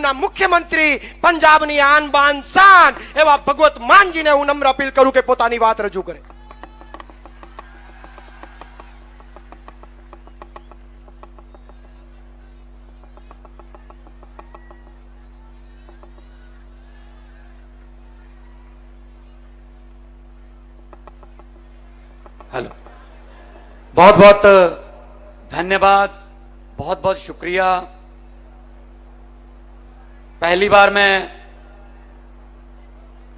નામના મુખ્યમંત્રી પંજાબની આન બાન શાન એવા ભગવત માનજીને હું નમ્ર અપીલ કરું કે પોતાની વાત રજૂ કરે. हेलो, बहुत बहुत धन्यवाद, बहुत बहुत शुक्रिया. पहली बार मैं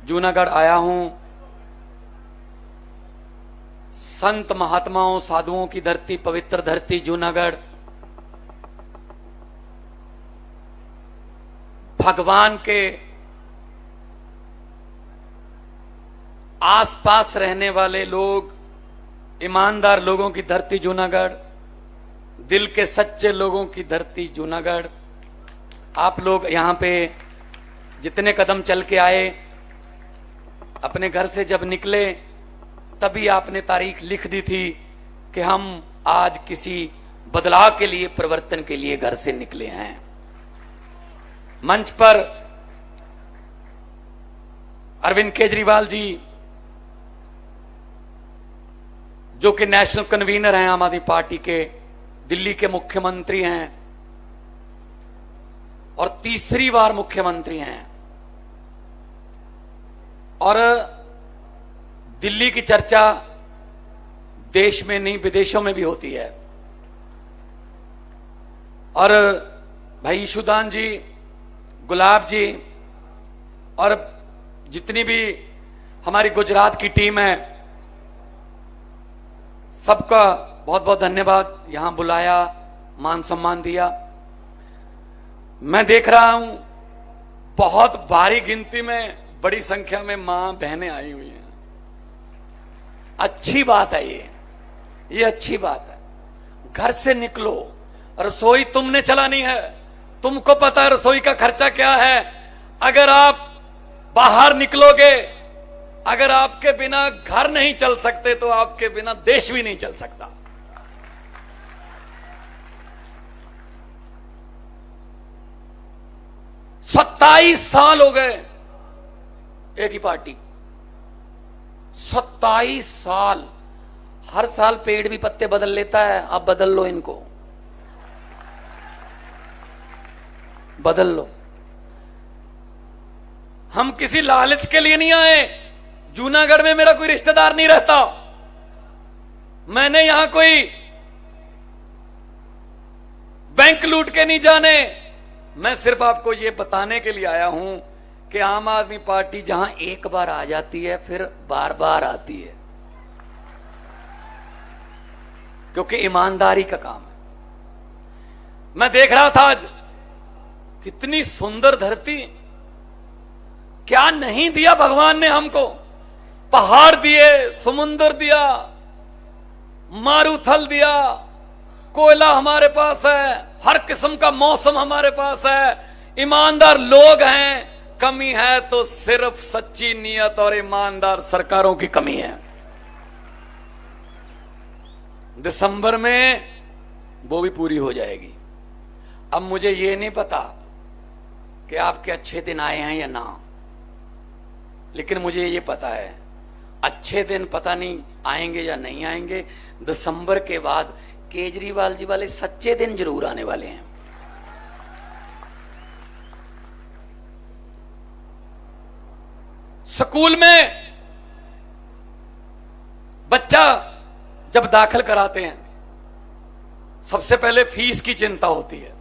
जूनागढ़ आया हूं. संत महात्माओं साधुओं की धरती, पवित्र धरती जूनागढ़, भगवान के आसपास रहने वाले लोग, ईमानदार लोगों की धरती जूनागढ़, दिल के सच्चे लोगों की धरती जूनागढ़. आप लोग यहां पे जितने कदम चल के आए, अपने घर से जब निकले तभी आपने तारीख लिख दी थी कि हम आज किसी बदलाव के लिए, परिवर्तन के लिए घर से निकले हैं. मंच पर अरविंद केजरीवाल जी, जो कि नेशनल कन्वीनर हैं आम आदमी पार्टी के, दिल्ली के मुख्यमंत्री हैं और तीसरी बार मुख्यमंत्री हैं. और दिल्ली की चर्चा देश में नहीं विदेशों में भी होती है. और भाई ईशुदान जी, गुलाब जी और जितनी भी हमारी गुजरात की टीम है, सबका बहुत बहुत धन्यवाद. यहां बुलाया, मान सम्मान दिया. मैं देख रहा हूं बहुत भारी गिनती में, बड़ी संख्या में मां बहनें आई हुई हैं. अच्छी बात है ये अच्छी बात है. घर से निकलो, रसोई तुमने चलानी है, तुमको पता है रसोई का खर्चा क्या है. अगर आप बाहर निकलोगे, अगर आपके बिना घर नहीं चल सकते तो आपके बिना देश भी नहीं चल सकता. सत्ताईस साल हो गए एक ही पार्टी, 27 साल. हर साल पेड़ भी पत्ते बदल लेता है. अब बदल लो इनको, बदल लो. हम किसी लालच के लिए नहीं आए. जूनागढ़ में मेरा कोई रिश्तेदार नहीं रहता. मैंने यहां कोई बैंक लूट के नहीं जाने. मैं सिर्फ आपको यह बताने के लिए आया हूं कि आम आदमी पार्टी जहां एक बार आ जाती है फिर बार बार आती है, क्योंकि ईमानदारी का काम है. मैं देख रहा था आज कितनी सुंदर धरती, क्या नहीं दिया भगवान ने हमको. पहाड़ दिए, समुंदर दिया, मारूथल दिया, कोयला हमारे पास है, हर किस्म का मौसम हमारे पास है, ईमानदार लोग हैं. कमी है तो सिर्फ सच्ची नीयत और ईमानदार सरकारों की कमी है. दिसंबर में वो भी पूरी हो जाएगी. अब मुझे ये नहीं पता कि आपके अच्छे दिन आए हैं या ना, लेकिन मुझे ये पता है अच्छे दिन पता नहीं आएंगे या नहीं आएंगे. दिसंबर के बाद केजरीवाल जी वाले सच्चे दिन जरूर आने वाले हैं. स्कूल में बच्चा जब दाखिल कराते हैं, सबसे पहले फीस की चिंता होती है.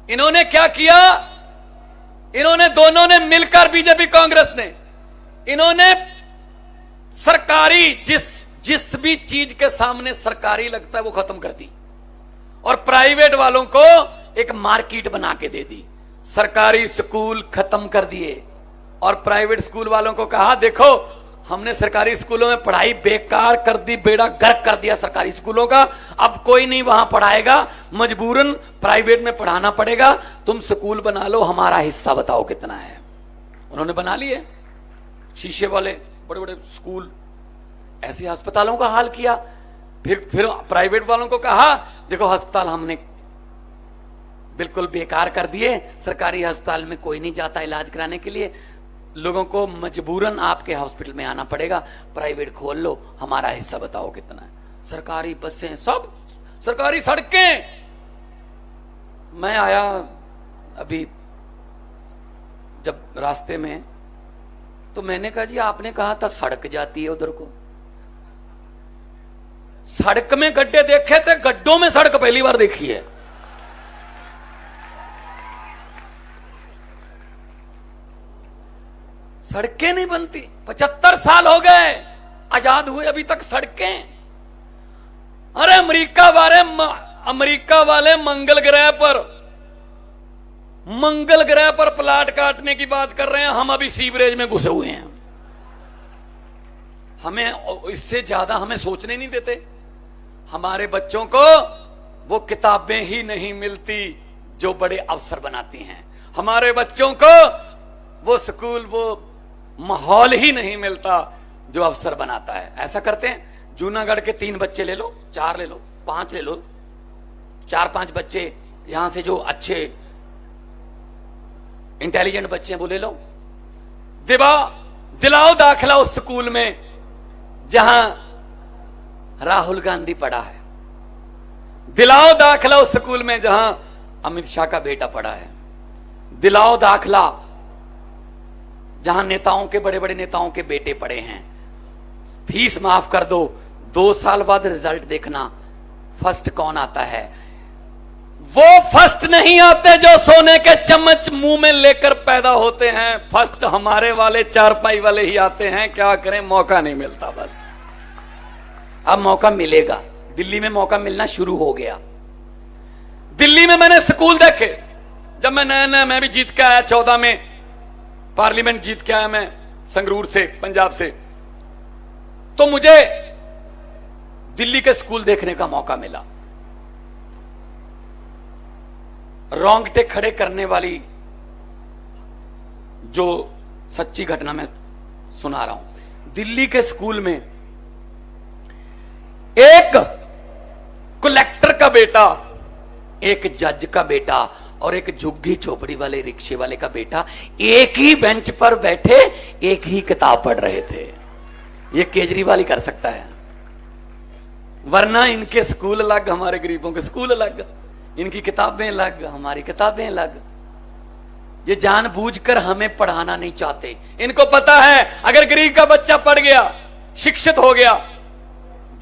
इन्होंने क्या किया, इन्होंने दोनों ने मिलकर, बीजेपी कांग्रेस ने, इन्होंने सरकारी जिस भी चीज के सामने सरकारी लगता है वो खत्म कर दी और प्राइवेट वालों को एक मार्केट बना के दे दी. सरकारी स्कूल खत्म कर दिए और प्राइवेट स्कूल वालों को कहा, देखो हमने सरकारी स्कूलों में पढ़ाई बेकार कर दी, बेड़ा गर्क कर दिया सरकारी स्कूलों का. अब कोई नहीं वहां पढ़ाएगा, मजबूरन प्राइवेट में पढ़ाना पड़ेगा. तुम स्कूल बना लो, हमारा हिस्सा बताओ कितना है. उन्होंने बना लिए शीशे वाले बड़े बड़े स्कूल. ऐसे अस्पतालों का हाल किया. फिर प्राइवेट वालों को कहा, देखो अस्पताल हमने बिल्कुल बेकार कर दिए। सरकारी अस्पताल में कोई नहीं जाता इलाज कराने के लिए, लोगों को मजबूरन आपके हॉस्पिटल में आना पड़ेगा। प्राइवेट खोल लो, हमारा हिस्सा बताओ कितना है। सरकारी बसें, सब सरकारी सड़कें। मैं आया अभी जब रास्ते में, तो मैंने कहा जी आपने कहा था सड़क जाती है उधर को, सड़क में गड्ढे देखे थे, गड्ढों में सड़क पहली बार देखी है। सड़कें नहीं बनती, 75 साल हो गए आजाद हुए, अभी तक सड़कें। अरे अमेरिका वाले मंगल ग्रह पर प्लाट काटने की बात कर रहे हैं, हम अभी सीवरेज में घुसे हुए हैं। हमें इससे ज्यादा हमें सोचने नहीं देते। हमारे बच्चों को वो किताबें ही नहीं मिलती जो बड़े अफसर बनाती हैं। हमारे बच्चों को वो स्कूल, वो माहौल ही नहीं मिलता जो अफसर बनाता है। ऐसा करते हैं, जूनागढ़ के 3 बच्चे ले लो, 4 ले लो, 5 ले लो, 4-5 बच्चे यहां से जो अच्छे इंटेलिजेंट बच्चे हैं वो ले लो, दिलाओ दाखिला उस स्कूल में जहां राहुल गांधी पढ़ा है, दिलाओ दाखिला उस स्कूल में जहां अमित शाह का बेटा पढ़ा है, दिलाओ दाखिला जहां नेताओं के, बड़े बड़े नेताओं के बेटे पढ़े हैं। फीस माफ कर दो, 2 साल बाद रिजल्ट देखना फर्स्ट कौन आता है। वो फर्स्ट नहीं आते जो सोने के चम्मच मुंह में लेकर पैदा होते हैं, फर्स्ट हमारे वाले चारपाई वाले ही आते हैं। क्या करें, मौका नहीं मिलता। बस अब मौका मिलेगा। दिल्ली में मौका मिलना शुरू हो गया। दिल्ली में मैंने स्कूल देखे, जब मैं नया मैं भी जीत के आया 14 में, पार्लियामेंट जीत के आया मैं संगरूर से, पंजाब से, तो मुझे दिल्ली के स्कूल देखने का मौका मिला। रोंगटे खड़े करने वाली जो सच्ची घटना मैं सुना रहा हूं। दिल्ली के स्कूल में एक कलेक्टर का बेटा, एक जज का बेटा और एक झुग्गी झोपड़ी वाले रिक्शे वाले का बेटा एक ही बेंच पर बैठे एक ही किताब पढ़ रहे थे। ये केजरीवाल ही कर सकता है, वरना इनके स्कूल अलग, हमारे गरीबों के स्कूल अलग, इनकी किताबें अलग, हमारी किताबें अलग। ये जानबूझकर हमें पढ़ाना नहीं चाहते। इनको पता है अगर गरीब का बच्चा पढ़ गया, शिक्षित हो गया,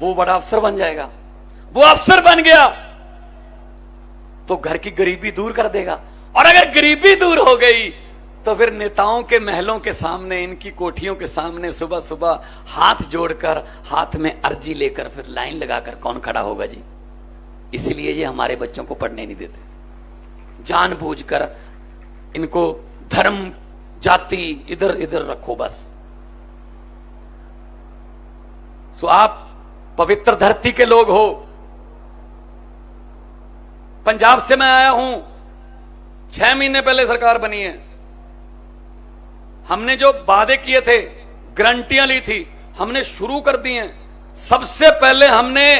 वो बड़ा अफसर बन जाएगा। वो अफसर बन गया तो घर की गरीबी दूर कर देगा, और अगर गरीबी दूर हो गई तो फिर नेताओं के महलों के सामने, इनकी कोठियों के सामने सुबह सुबह हाथ जोड़कर, हाथ में अर्जी लेकर फिर लाइन लगाकर कौन खड़ा होगा जी। इसलिए ये हमारे बच्चों को पढ़ने नहीं देते। जानबूझकर इनको धर्म, जाति इधर इधर रखो बस। सो आप पवित्र धरती के लोग हो। पंजाब से मैं आया हूं, 6 महीने पहले सरकार बनी है। हमने जो वादे किए थे, गारंटियां ली थी, हमने शुरू कर दी हैं। सबसे पहले हमने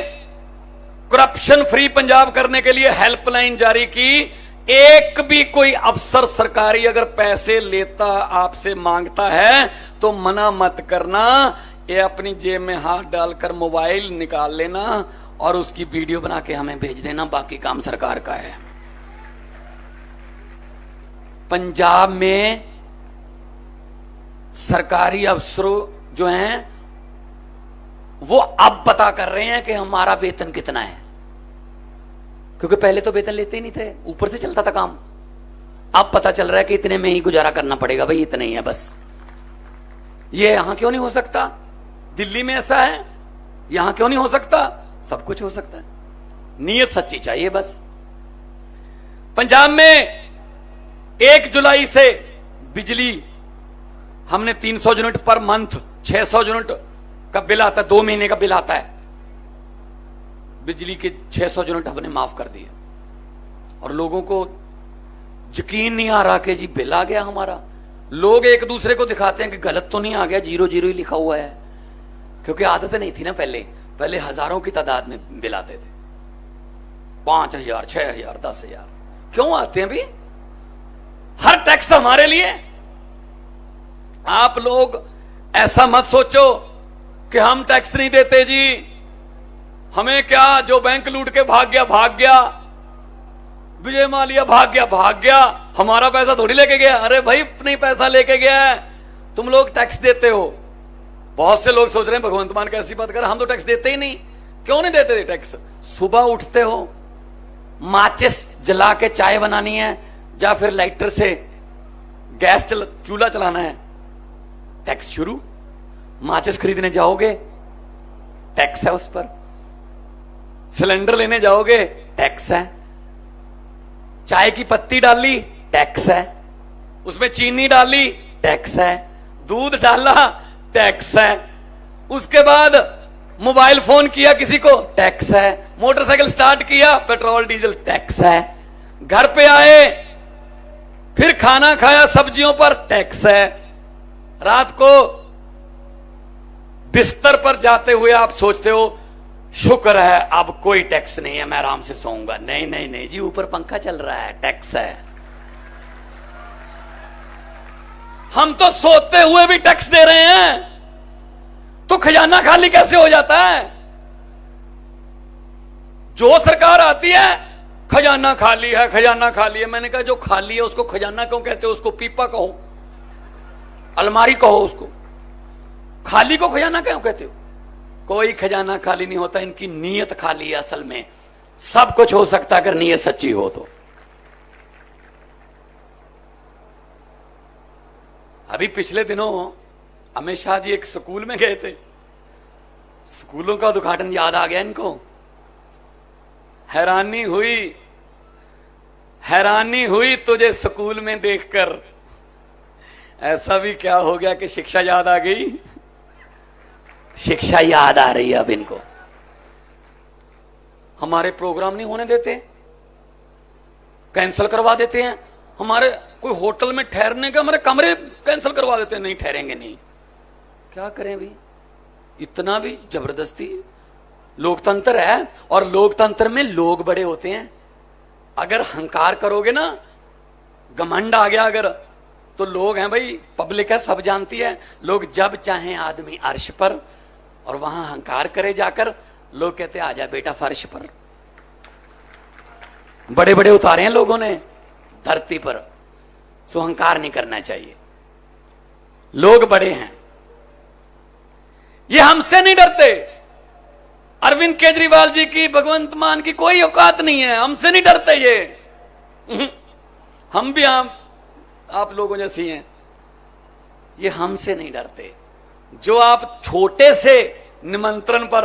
करप्शन फ्री पंजाब करने के लिए हेल्पलाइन जारी की। एक भी कोई अफसर सरकारी अगर पैसे लेता, आपसे मांगता है तो मना मत करना। ये अपनी जेब में हाथ डालकर मोबाइल निकाल लेना और उसकी वीडियो बना के हमें भेज देना, बाकी काम सरकार का है। पंजाब में सरकारी अफसरों जो हैं वो अब पता कर रहे हैं कि हमारा वेतन कितना है, क्योंकि पहले तो वेतन लेते ही नहीं थे, ऊपर से चलता था काम। अब पता चल रहा है कि इतने में ही गुजारा करना पड़ेगा भाई, इतने ही है बस। ये यहां क्यों नहीं हो सकता? दिल्ली में ऐसा है, यहां क्यों नहीं हो सकता? सब कुछ हो सकता है, नीयत सच्ची चाहिए बस। पंजाब में 1 जुलाई से बिजली हमने 300 यूनिट पर मंथ, 600 यूनिट का बिल आता है, 2 महीने का बिल आता है। बिजली के 600 यूनिट हमने माफ कर दिए और लोगों को यकीन नहीं आ रहा कि जी बिल आ गया हमारा। लोग एक दूसरे को दिखाते हैं कि गलत तो नहीं आ गया, 0 ही लिखा हुआ है, क्योंकि आदत नहीं थी ना। पहले हजारों की तादाद में बिल आते थे, 5,000, 6,000, 10,000। क्यों आते हैं भी? हर टैक्स हमारे लिए। आप लोग ऐसा मत सोचो कि हम टैक्स नहीं देते जी, हमें क्या, जो बैंक लूट के भाग गया, विजय माल्या भाग गया, हमारा पैसा थोड़ी लेके गया। अरे भाई अपनी पैसा लेके गया है, तुम लोग टैक्स देते हो। बहुत से लोग सोच रहे हैं भगवंत मान कैसी बात कर, हम तो टैक्स देते ही नहीं। क्यों नहीं देते टैक्स? सुबह उठते हो, माचिस जला के चाय बनानी है या फिर लाइटर से गैस चूल्हा चलाना है, टैक्स शुरू। माचिस खरीदने जाओगे, टैक्स है उस पर। सिलेंडर लेने जाओगे, टैक्स है। चाय की पत्ती डाली, टैक्स है। उसमें चीनी डाली, टैक्स है। दूध डाला, टैक्स है। उसके बाद मोबाइल फोन किया किसी को, टैक्स है। मोटरसाइकिल स्टार्ट किया, पेट्रोल डीजल, टैक्स है। घर पे आए, फिर खाना खाया सब्जियों पर, टैक्स है। रात को बिस्तर पर जाते हुए आप सोचते हो शुक्र है अब कोई टैक्स नहीं है, मैं आराम से सोऊंगा। नहीं नहीं नहीं जी, ऊपर पंखा चल रहा है, टैक्स है। हम तो सोते हुए भी टैक्स दे रहे हैं, तो खजाना खाली कैसे हो जाता है? जो सरकार आती है, खजाना खाली है, खजाना खाली है। मैंने कहा जो खाली है उसको खजाना क्यों कहते हो? उसको पीपा कहो, अलमारी कहो उसको। खाली को खजाना क्यों कहते हो? कोई खजाना खाली नहीं होता, इनकी नीयत खाली है। असल में सब कुछ हो सकता है अगर नीयत सच्ची हो तो। अभी पिछले दिनों अमित शाह जी एक स्कूल में गए थे, स्कूलों का उद्घाटन याद आ गया इनको। हैरानी हुई तुझे स्कूल में देखकर। ऐसा भी क्या हो गया कि शिक्षा याद आ गई? शिक्षा याद आ रही है अब इनको। हमारे प्रोग्राम नहीं होने देते, कैंसिल करवा देते हैं। हमारे कोई होटल में ठहरने का हमारे कमरे कैंसिल करवा देते हैं, नहीं ठहरेंगे नहीं। क्या करें भाई, इतना भी जबरदस्ती। लोकतंत्र है और लोकतंत्र में लोग बड़े होते हैं। अगर हंकार करोगे ना, घमंड आ गया अगर, तो लोग हैं भाई, पब्लिक है, सब जानती है। लोग जब चाहें आदमी अर्श पर, और वहां हंकार करे जाकर, लोग कहते आजा बेटा फर्श पर। बड़े बड़े उतारे हैं लोगों ने धरती पर, सो हंकार नहीं करना चाहिए। लोग बड़े हैं, ये हमसे नहीं डरते। अरविंद केजरीवाल जी की, भगवंत मान की कोई औकात नहीं है, हमसे नहीं डरते ये। हम भी आप लोगों जैसी हैं, ये हमसे नहीं डरते। जो आप छोटे से निमंत्रण पर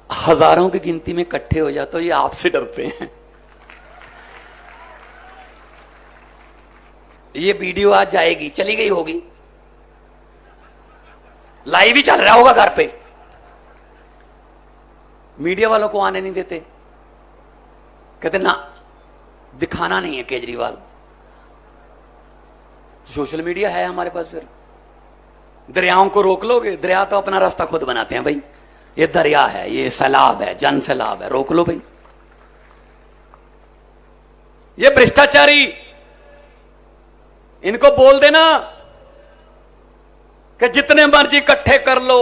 हजारों की गिनती में इकट्ठे हो जाते हो, ये आपसे डरते हैं। ये वीडियो आज जाएगी, चली गई होगी, लाइव ही चल रहा होगा घर पे, मीडिया वालों को आने नहीं देते। कहते ना, दिखाना नहीं है केजरीवाल। सोशल मीडिया है हमारे पास। फिर दरियाओं को रोक लोगे? दरिया तो अपना रास्ता खुद बनाते हैं भाई। ये दरिया है, ये सैलाब है, जन सैलाब है, रोक लो भाई। ये भ्रष्टाचारी, इनको बोल देना कि जितने मर्जी इकट्ठे कर लो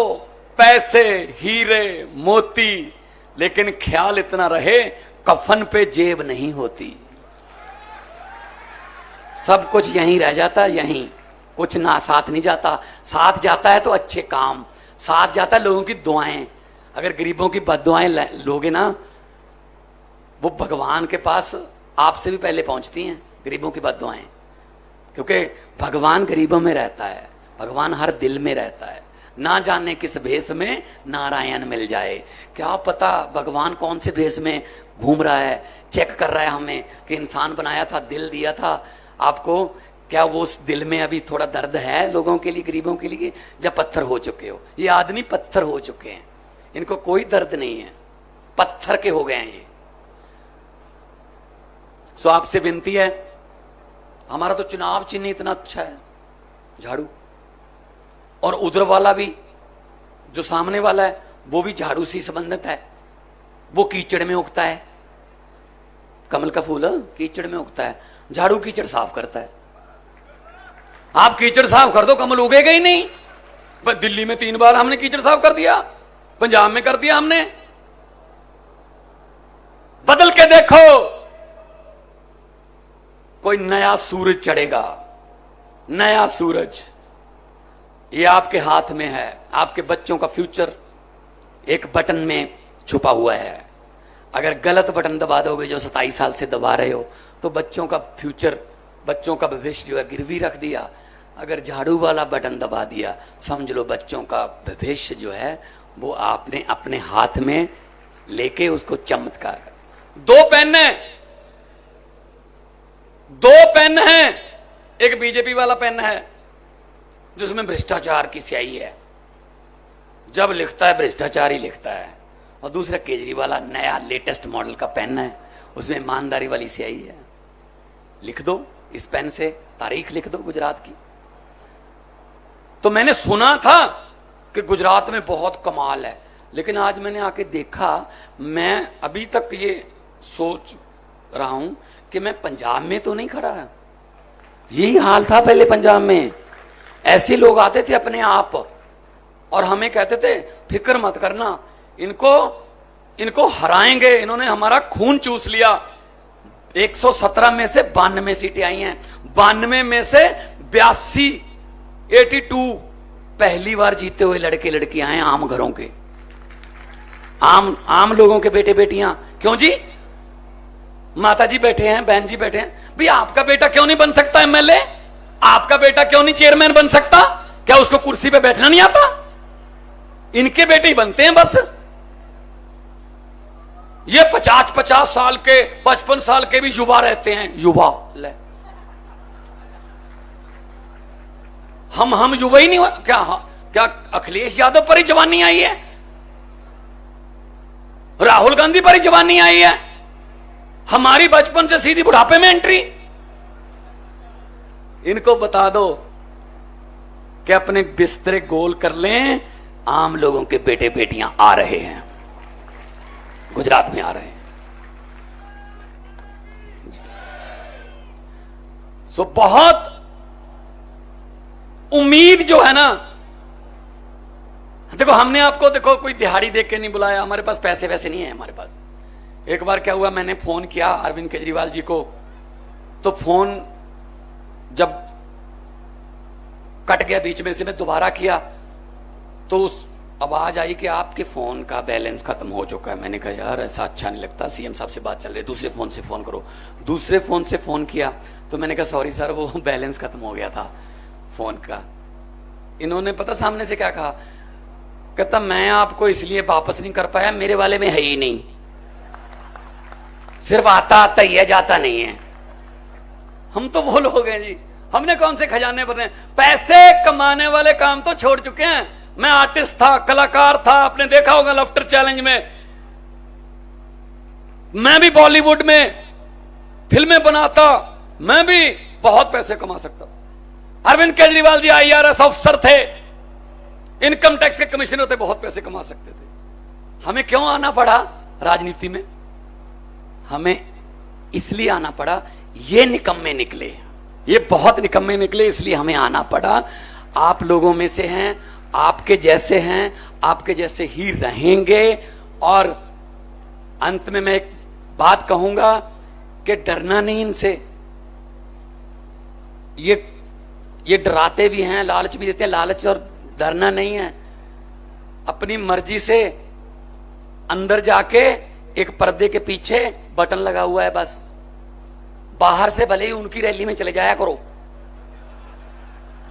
पैसे, हीरे, मोती, लेकिन ख्याल इतना रहे कफन पे जेब नहीं होती। सब कुछ यहीं रह जाता, यहीं कुछ ना साथ नहीं जाता। साथ जाता है तो अच्छे काम, साथ जाता है लोगों की दुआएं। अगर गरीबों की बद्दुआएं लोगे ना, वो भगवान के पास आपसे भी पहले पहुंचती हैं, गरीबों की बद्दुआएं। क्योंकि भगवान गरीबों में रहता है, भगवान हर दिल में रहता है। ना जाने किस भेष में नारायण मिल जाए। क्या पता भगवान कौन से भेष में घूम रहा है, चेक कर रहा है हमें कि इंसान बनाया था, दिल दिया था आपको, क्या वो उस दिल में अभी थोड़ा दर्द है लोगों के लिए, गरीबों के लिए, जब पत्थर हो चुके हो। ये आदमी पत्थर हो चुके हैं, इनको कोई दर्द नहीं है, पत्थर के हो गए हैं ये। सो आपसे विनती है, हमारा तो चुनाव चिन्ह इतना अच्छा है, झाड़ू, और उधर वाला भी जो सामने वाला है वो भी झाड़ू से संबंधित है। वो कीचड़ में उगता है, कमल का फूल कीचड़ में उगता है, झाड़ू कीचड़ साफ करता है। आप कीचड़ साफ कर दो, कमल उगेगा ही नहीं। पर दिल्ली में 3 बार हमने कीचड़ साफ कर दिया, पंजाब में कर दिया हमने। बदल के देखो, कोई नया सूरज चढ़ेगा, नया सूरज। ये आपके हाथ में है। आपके बच्चों का फ्यूचर एक बटन में छुपा हुआ है। अगर गलत बटन दबा दोगे, जो 27 साल से दबा रहे हो, तो बच्चों का फ्यूचर, बच्चों का भविष्य जो है गिरवी रख दिया। अगर झाड़ू वाला बटन दबा दिया, समझ लो बच्चों का भविष्य जो है वो आपने अपने हाथ में लेके उसको चमत्कार। 2 पेन है, 2 पेन है। एक बीजेपी वाला पेन है जिसमें भ्रष्टाचार की स्याही है, जब लिखता है भ्रष्टाचार ही लिखता है। और दूसरा केजरीवाल वाला नया लेटेस्ट मॉडल का पेन है, उसमें ईमानदारी वाली स्याही है। लिख दो इस पेन से, तारीख लिख दो गुजरात की। तो मैंने सुना था कि गुजरात में बहुत कमाल है, लेकिन आज मैंने आके देखा, मैं अभी तक ये सोच रहा हूं कि मैं पंजाब में तो नहीं खड़ा रहा। यही हाल था पहले पंजाब में। ऐसे लोग आते थे अपने आप और हमें कहते थे फिक्र मत करना, इनको हराएंगे, इन्होंने हमारा खून चूस लिया। 117 में से 92 सीटें आई हैं, 92 में से 82 पहली बार जीते हुए लड़के लड़कियां हैं, आम घरों के, आम लोगों के बेटे बेटियां। क्यों जी? माता जी बैठे हैं, बहन जी बैठे हैं। भाई आपका बेटा क्यों नहीं बन सकता एमएलए? आपका बेटा क्यों नहीं चेयरमैन बन सकता? क्या उसको कुर्सी पे बैठना नहीं आता? इनके बेटे ही बनते हैं बस। ये 50 साल के, 55 साल के भी युवा रहते हैं, युवा। ले हम युवा ही नहीं हो क्या? क्या अखिलेश यादव पर ही जवानी आई है? राहुल गांधी पर ही जवानी आई है? हमारी बचपन से सीधी बुढ़ापे में एंट्री। इनको बता दो कि अपने बिस्तरे गोल कर लें, आम लोगों के बेटे बेटियां आ रहे हैं, गुजरात में आ रहे हैं। सो बहुत उम्मीद जो है ना, देखो हमने आपको, देखो कोई दिहाड़ी देख के नहीं बुलाया, हमारे पास पैसे वैसे नहीं है हमारे पास। एक बार क्या हुआ, मैंने फोन किया अरविंद केजरीवाल जी को, तो फोन जब कट गया बीच में से, मैं दोबारा किया तो उस आवाज आई कि आपके फोन का बैलेंस खत्म हो चुका है। मैंने कहा यार ऐसा अच्छा नहीं लगता, सीएम साहब से बात चल रही है, दूसरे फोन से फोन करो। दूसरे फोन से फोन किया तो मैंने कहा सॉरी सर, वो बैलेंस खत्म हो गया था फोन का। इन्होंने पता सामने से क्या कहा, कहता मैं आपको इसलिए वापस नहीं कर पाया, मेरे वाले में है ही नहीं, सिर्फ आता आता ही है, जाता नहीं है। हम तो वो लोग हैं जी, हमने कौन से खजाने भरने, पैसे कमाने वाले काम तो छोड़ चुके हैं। मैं आर्टिस्ट था, कलाकार था, आपने देखा होगा लफ्टर चैलेंज में, मैं भी बॉलीवुड में फिल्में बनाता, मैं भी बहुत पैसे कमा सकता। अरविंद केजरीवाल जी IRS अफसर थे, इनकम टैक्स के कमिश्नर थे, बहुत पैसे कमा सकते थे। हमें क्यों आना पड़ा राजनीति में? हमें इसलिए आना पड़ा, ये निकम्मे निकले, ये बहुत निकम्मे निकले, इसलिए हमें आना पड़ा। आप लोगों में से हैं, आपके जैसे हैं, आपके जैसे ही रहेंगे। और अंत में मैं एक बात कहूंगा कि डरना नहीं इनसे। ये डराते भी हैं, लालच भी देते हैं, लालच और डरना नहीं है। अपनी मर्जी से अंदर जाके एक पर्दे के पीछे बटन लगा हुआ है, बस बाहर से भले ही उनकी रैली में चले जाया करो,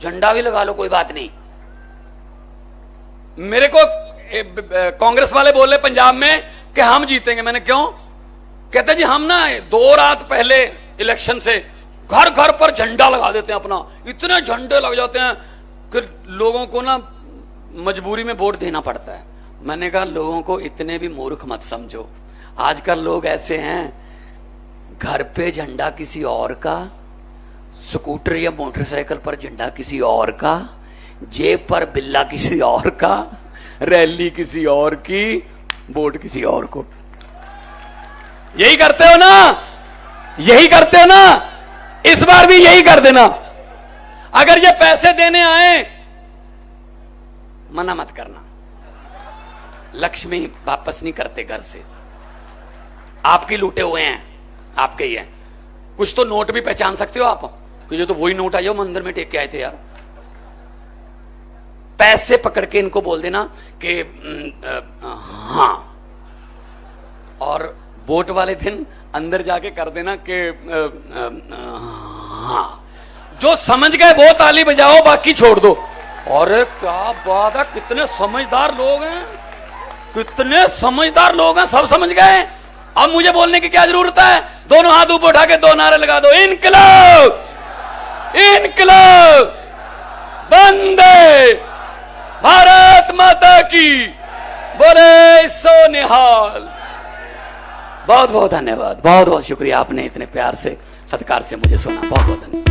झंडा भी लगा लो, कोई बात नहीं। मेरे को कांग्रेस वाले बोले पंजाब में कि हम जीतेंगे। मैंने क्यों? कहते जी हम ना 2 रात पहले इलेक्शन से घर घर पर झंडा लगा देते हैं अपना, इतने झंडे लग जाते हैं कि लोगों को ना मजबूरी में वोट देना पड़ता है। मैंने कहा लोगों को इतने भी मूर्ख मत समझो, आजकल लोग ऐसे हैं, घर पे झंडा किसी और का, स्कूटर या मोटरसाइकिल पर झंडा किसी और का, जेब पर बिल्ला किसी और का, रैली किसी और की, वोट किसी और को। यही करते हो ना? यही करते हो ना, इस बार भी यही कर देना। अगर ये पैसे देने आए, मना मत करना, लक्ष्मी वापस नहीं करते घर से, आपके लूटे हुए हैं, आपके ही हैं। कुछ तो नोट भी पहचान सकते हो आप कि ये तो वही नोट आए हो मंदिर में टेक के आए थे यार। पैसे पकड़ के इनको बोल देना कि हाँ, और वोट वाले दिन अंदर जाके कर देना कि हाँ। जो समझ गए वो ताली बजाओ, बाकी छोड़ दो। अरे क्या बात है, कितने समझदार लोग हैं, कितने समझदार लोग हैं, सब समझ गए। अब मुझे बोलने की क्या जरूरत है, दोनों हाथ ऊपर उठा के 2 नारे लगा दो, इनकलाब, इनकलाब, वंदे भारत माता की, बोले सो निहाल। बहुत बहुत धन्यवाद, बहुत बहुत शुक्रिया, आपने इतने प्यार से सत्कार से मुझे सुना, बहुत बहुत धन्यवाद।